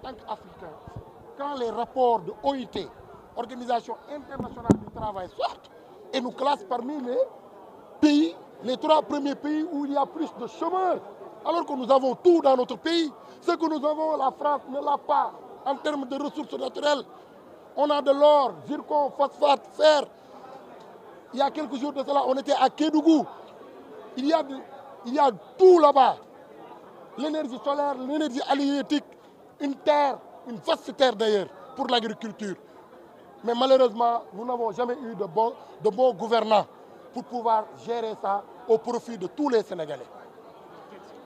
tant qu'Africains, quand les rapports de OIT, Organisation internationale du travail, sortent et nous classent parmi les pays, les 3 premiers pays où il y a plus de chômeurs, alors que nous avons tout dans notre pays. Ce que nous avons, la France ne l'a pas en termes de ressources naturelles. On a de l'or, zircon, phosphate, fer. Il y a quelques jours de cela, on était à Kédougou. Il y a tout là-bas. L'énergie solaire, l'énergie halieutique, une terre, une vaste terre d'ailleurs, pour l'agriculture. Mais malheureusement, nous n'avons jamais eu de bons gouvernants pour pouvoir gérer ça au profit de tous les Sénégalais.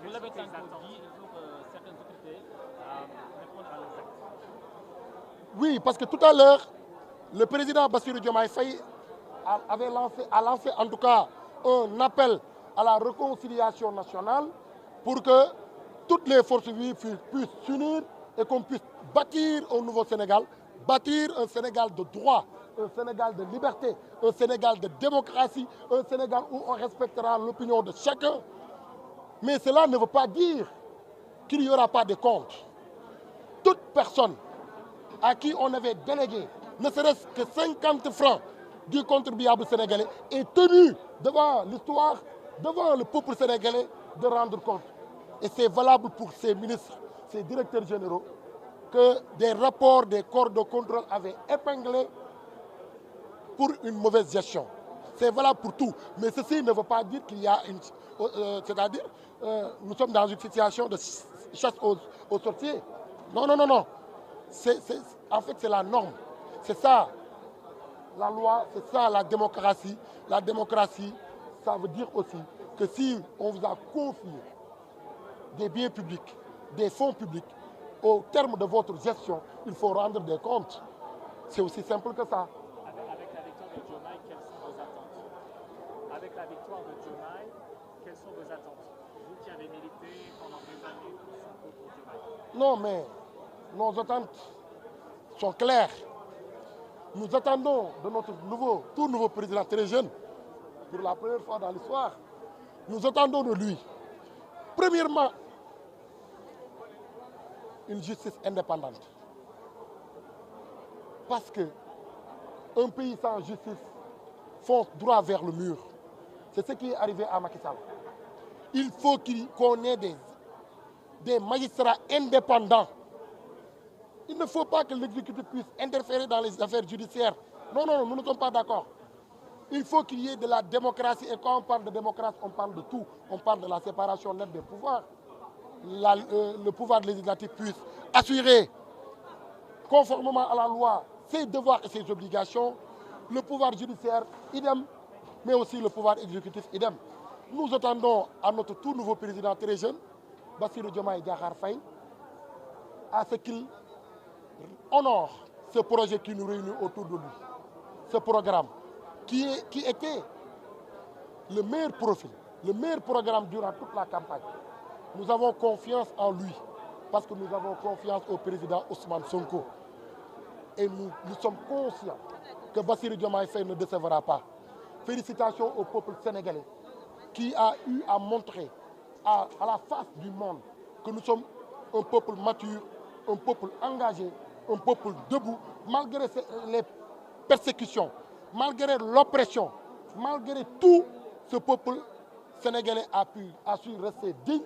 Vous l'avez dit, il faut que certaines autorités répondent à leurs actes. Oui, parce que tout à l'heure, le président Bassirou Diomaye Faye a lancé en tout cas un appel à la réconciliation nationale pour que toutes les forces vives puissent s'unir et qu'on puisse bâtir un nouveau Sénégal, bâtir un Sénégal de droit, un Sénégal de liberté, un Sénégal de démocratie, un Sénégal où on respectera l'opinion de chacun. Mais cela ne veut pas dire qu'il n'y aura pas de compte. Toute personne à qui on avait délégué ne serait-ce que 50 francs du contribuable sénégalais est tenu devant l'histoire, devant le peuple sénégalais de rendre compte. Et c'est valable pour ces ministres, ces directeurs généraux, que des rapports des corps de contrôle avaient épinglé pour une mauvaise gestion. C'est valable pour tout. Mais ceci ne veut pas dire qu'il y a une... c'est-à-dire, nous sommes dans une situation de chasse aux sorciers. Non, non, non, non. En fait, c'est la norme. C'est ça, la loi, c'est ça, la démocratie. La démocratie, ça veut dire aussi que si on vous a confié des biens publics, des fonds publics, au terme de votre gestion, il faut rendre des comptes. C'est aussi simple que ça. Avec la victoire de Diomaye, quelles sont vos attentes? Avec la victoire de Diomaye, quelles sont vos attentes? Vous qui avez milité pendant des années pour Diomaye. Non, mais nos attentes sont claires. Nous attendons de notre tout nouveau président très jeune, pour la première fois dans l'histoire, nous attendons de lui, premièrement, une justice indépendante. Parce qu'un pays sans justice fonce droit vers le mur. C'est ce qui est arrivé à Macky Sall. Il faut qu'on ait des magistrats indépendants. Il ne faut pas que l'exécutif puisse interférer dans les affaires judiciaires. Non, non, nous ne sommes pas d'accord. Il faut qu'il y ait de la démocratie. Et quand on parle de démocratie, on parle de tout. On parle de la séparation nette des pouvoirs. Le pouvoir législatif puisse assurer, conformément à la loi, ses devoirs et ses obligations. Le pouvoir judiciaire, idem, mais aussi le pouvoir exécutif, idem. Nous attendons à notre tout nouveau président très jeune, Bassirou Diomaye Diakhar Faye, à ce qu'il honore ce projet qui nous réunit autour de lui. Ce programme qui était le meilleur profil, le meilleur programme durant toute la campagne. Nous avons confiance en lui parce que nous avons confiance au président Ousmane Sonko. Et nous sommes conscients que Bassirou Diomaye Faye ne décevra pas. Félicitations au peuple sénégalais qui a eu à montrer à la face du monde que nous sommes un peuple mature, un peuple engagé, un peuple debout, malgré les persécutions, malgré l'oppression, malgré tout, ce peuple sénégalais a su rester digne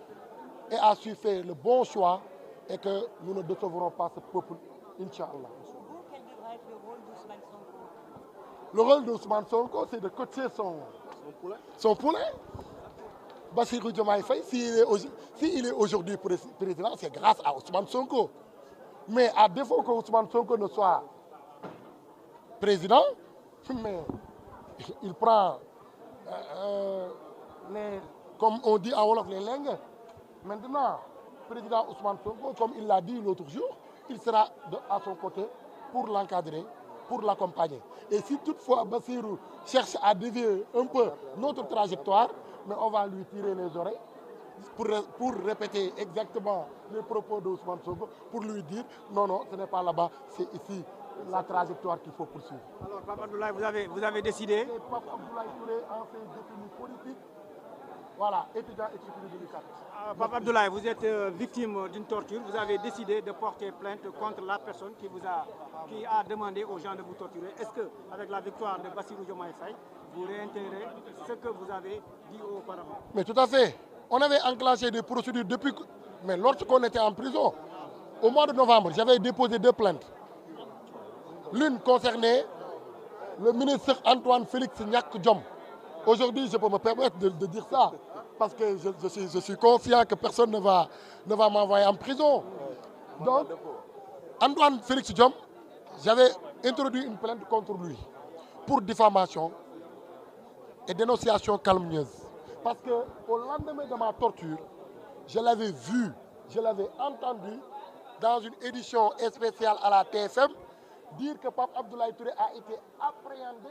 et a su faire le bon choix et que nous ne décevrons pas ce peuple, Inch'Allah. Pour vous, quel devrait être le rôle d'Ousmane Sonko? Le rôle d'Ousmane Sonko, c'est de coacher son poulain. Bassirou Diomaye Faye, s'il est aujourd'hui président, c'est grâce à Ousmane Sonko. Mais à défaut que Ousmane Sonko ne soit président, mais il prend, comme on dit en Wolof, les lingues. Maintenant, président Ousmane Sonko, comme il l'a dit l'autre jour, il sera à son côté pour l'encadrer, pour l'accompagner. Et si toutefois Bassirou cherche à dévier un peu notre trajectoire, mais on va lui tirer les oreilles pour répéter exactement les propos d'Ousmane Sonko, pour lui dire non, non, ce n'est pas là-bas, c'est ici la trajectoire qu'il faut poursuivre. Alors, Pape Abdoulaye, vous avez décidé? C'est Pape Abdoulaye Touré, ancien détenu politique, Voilà, étudiant exclu de l'UCAD. Pape Abdoulaye, vous êtes victime d'une torture. Vous avez décidé de porter plainte contre la personne qui a demandé aux gens de vous torturer. Est-ce que, avec la victoire de Bassirou Diomaye Faye, vous réintérez ce que vous avez dit auparavant? Mais tout à fait. On avait enclenché des procédures depuis... Mais lorsqu'on était en prison, au mois de novembre, j'avais déposé 2 plaintes. L'une concernait le ministre Antoine Félix Niak Diom. Aujourd'hui, je peux me permettre de dire ça, parce que je suis confiant que personne ne va m'envoyer en prison. Donc, Antoine Félix Diom, j'avais introduit une plainte contre lui pour diffamation et dénonciation calomnieuse. Parce qu'au lendemain de ma torture, je l'avais vu, je l'avais entendu dans une édition spéciale à la TFM dire que Pape Abdoulaye Touré a été appréhendé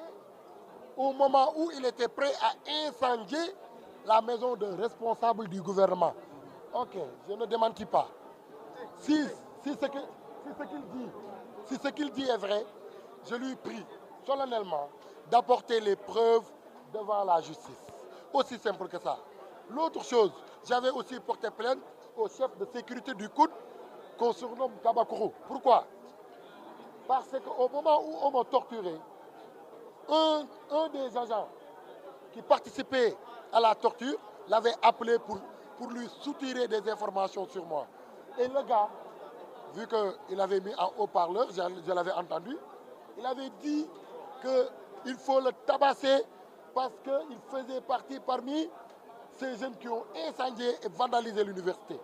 au moment où il était prêt à incendier la maison de responsable du gouvernement. Ok, je ne démentis pas. Si ce qu'il dit est vrai, je lui prie solennellement d'apporter les preuves devant la justice. Aussi simple que ça. L'autre chose, j'avais aussi porté plainte au chef de sécurité du COUD qu'on surnomme Kabakourou. Pourquoi? Parce qu'au moment où on m'a torturé, un des agents qui participait à la torture l'avait appelé pour lui soutirer des informations sur moi. Et le gars, vu qu'il avait mis en haut-parleur, je l'avais entendu, il avait dit qu'il faut le tabasser parce qu'il faisait partie parmi ces jeunes qui ont incendié et vandalisé l'université.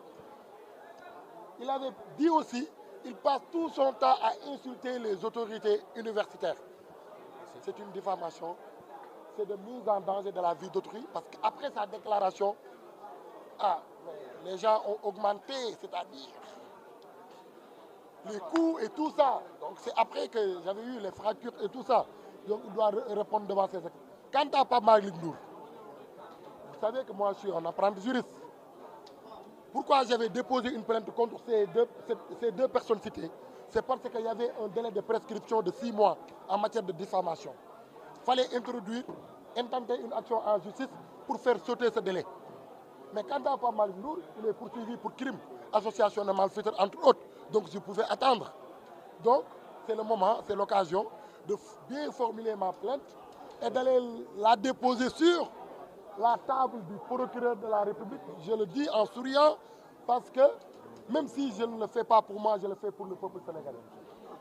Il avait dit aussi qu'il passe tout son temps à insulter les autorités universitaires. C'est une diffamation, c'est de mise en danger de la vie d'autrui, parce qu'après sa déclaration, les gens ont augmenté, c'est-à-dire les coûts et tout ça. Donc c'est après que j'avais eu les fractures et tout ça. Donc il doit répondre devant ses actes. Quant à Pape Malick Ndour, vous savez que moi je suis un apprenti juriste. Pourquoi j'avais déposé une plainte contre ces deux personnes citées? C'est parce qu'il y avait un délai de prescription de 6 mois en matière de diffamation. Il fallait intenter une action en justice pour faire sauter ce délai. Mais quant à Pape Malick Ndour, il est poursuivi pour crime, association de malfaiteurs, entre autres. Donc je pouvais attendre. Donc c'est le moment, c'est l'occasion de bien formuler ma plainte et d'aller la déposer sur la table du procureur de la République. Je le dis en souriant parce que même si je ne le fais pas pour moi, je le fais pour le peuple sénégalais.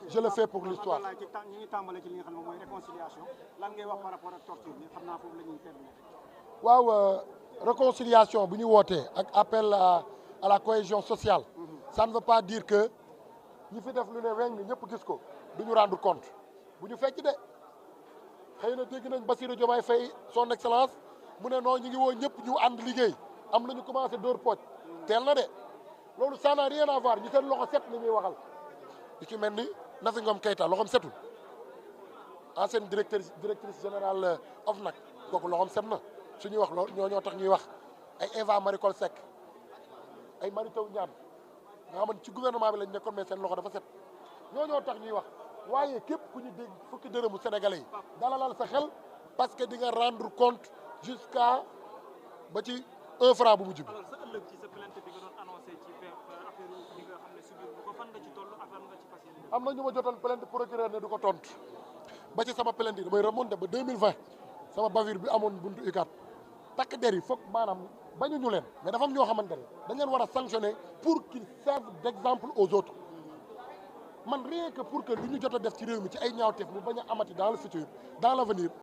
Je le fais pour l'histoire. Waaw, réconciliation bu ñu wootee ak appel à la cohésion sociale. Ça ne veut pas dire que ñi fi def lu ne weng ñëpp gis ko duñu rendre compte. Bu ñu fekk de xëy na dégg nañ Bassirou Diomaye Faye son excellence mu ne non ñu ngi woo ñëpp ñu ànd liggéey am nañu commencé dóor pooj teel na de loolu ça n'a rien à voir ñi seen loxo set ni ñuy waxal di ci mel ni Nafi Ngom Keïta loxoom setul ancienne directrice générale OFNAC kooku loxoom set na su ñuy wax loolu ñoo tax ñuy wax ay Eva Marie Coll Seck ay Mary Teuw Niane nga xamante ci gouvernement bi lañ nekkoon mais seen loxo dafa set ñoo tax ñuy wax waaye képp ku ñu dégg fukki dërëmu sénégalais yi dalalal sa xel parce que di nga rendre compte jusqu'à ba ci 1 franc bu mujj bi. alors sa ëllëg ci sa plainte bi nga doon annoncé ci affaire yi nga xam ne subir bu ko fan nga ci toll affaire nga ci fas yéene. am na ñu ma jotoon plainte procureur ne du ko tontu ba ci sama plainte yi damay remonté ba 2020 sama bavure bi amoon buntu UCAD takk der yi foog maanaam bañuñu leen mais dafa am ñoo xamante ne dañ leen war a sanctionner pour qu'ils servent d'exemple aux autres man rien que pour que lu ñu jot a def ci réew mi ci ay ñaawteef mu bañ a amati dans le futur dans l'avenir